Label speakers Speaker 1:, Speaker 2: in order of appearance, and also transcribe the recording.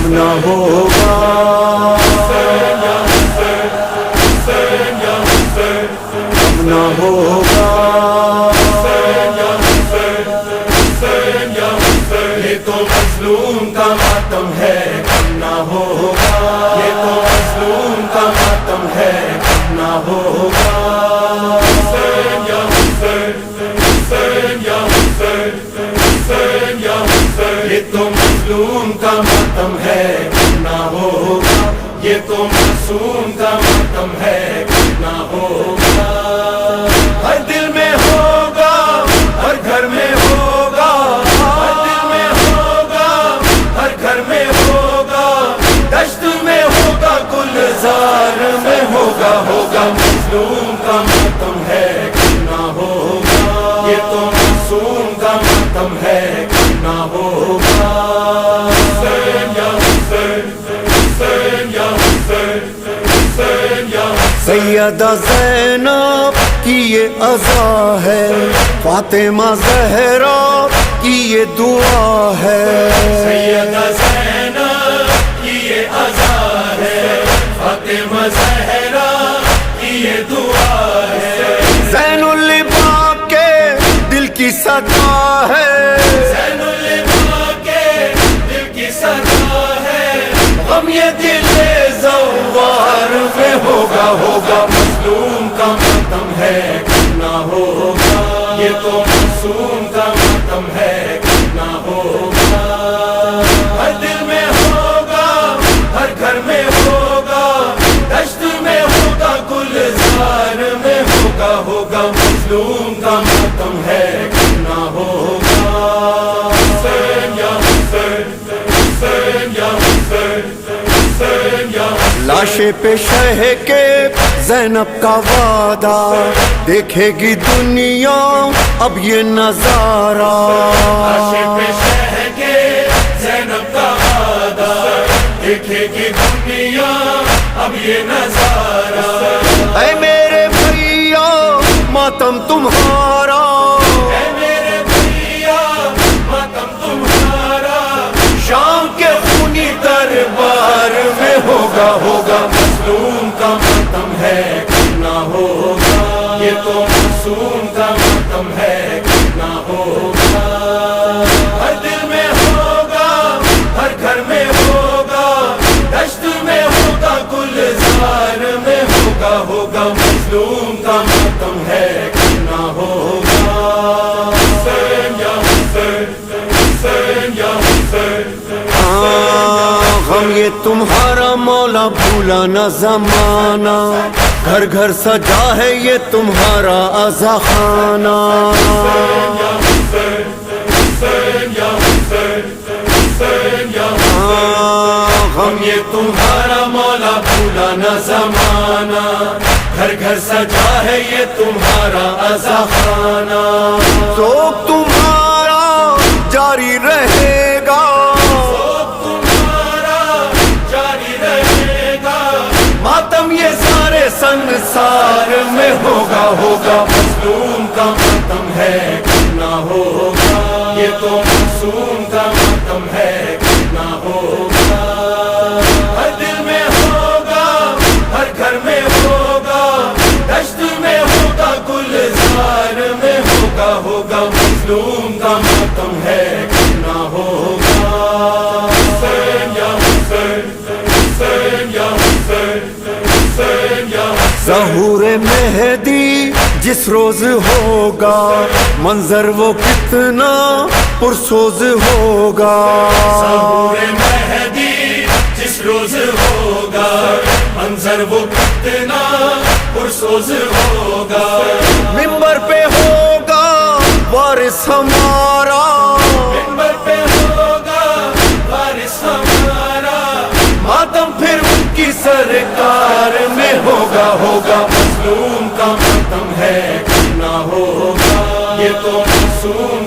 Speaker 1: نہ ہوگا نہ ہوگا یہ تو مظلوم کا ماتم ہے کم نہ ہوگا یہ تو مظلوم کا ماتم ہے کم نہ ہوگا یہ تو مظلوم کا ماتم ہے کم نہ ہوگا یہ تو معصوم کا ماتم ہے کم نہ ہوگا ہر دل میں ہوگا ہر گھر میں ہوگا ہر دل میں ہوگا ہر گھر میں ہوگا دشت میں ہوگا گلزار میں ہوگا ہوگا مظلوم کا ماتم ہے کم نہ ہوگا یہ تو معصوم کا ماتم ہے کم نہ ہوگا سیدہ زینب کی یہ عزا ہے فاطمہ زہرا کی یہ دعا ہے سیدہ زینب کی یہ عزا ہے فاطمہ زہرا کی یہ دعا ہے زین العباد کے دل کی صدا ہے زین العباد کے دل کی صدا ہے غم یہ دل زوار میں ہوگا ہوگا مظلوم کا ماتم ہے کم نہ ہوگا یہ تو معصوم کا ماتم ہے کم نہ ہوگا ہر دل میں ہوگا ہر گھر میں ہوگا دشت میں ہوگا گلزار میں ہوگا ہوگا مظلوم کا ماتم ہے کم نہ ہوگا لاشے پہ شہ کے زینب کا وعدہ دیکھے گی دنیا اب یہ نظارہ لاشے پہ شہ کے زینب کا وعدہ دیکھے گی دنیا اب یہ نظارہ اے میرے بھیا ماتم تمہارا اے میرے بھیا ماتم تمہارا شام کے خونی دربار میں ہوگا ہوگا مظلوم کا ماتم ہے کم نہ ہوگا یہ تو معصوم کا ماتم ہے کم نہ ہوگا ہر دل میں ہوگا ہر گھر میں ہوگا دشت میں ہوگا گلزار میں ہوگا ہوگا مظلوم کا ماتم ہے کم نہ ہوگا غم یہ تمہارا مولا بھولا نہ زمانہ گھر گھر سجا ہے یہ تمہارا عزا خانہ غم یہ تمہارا مولا بھولا نہ زمانہ گھر گھر سجا ہے یہ تمہارا عزا خانہ تو تمہارا جاری رہے گا ماتم یہ سارے سنسار میں ہوگا ہوگا مظلوم کا ماتم ہے کم نہ ہوگا یہ تو معصوم کا ماتم ہے کم نہ ہوگا ہر دل میں ہوگا ہر گھر میں ہوگا دشت میں ہوگا گلزار میں ہوگا ہوگا مظلوم کا ماتم ہے کم نہ ہوگا ظہور مہدی جس روز ہوگا منظر وہ کتنا پرسوز ہوگا ظہور مہدی جس روز ہوگا منظر وہ کتنا پرسوز ہوگا منبر پہ ہوگا وارث ہمارا منبر پہ ہوگا وارث ہمارا ماتم پھر ان کی سرکار میں ہوگا ہوگا مظلوم کا ماتم ہے کم نہ ہوگا یہ تو معصوم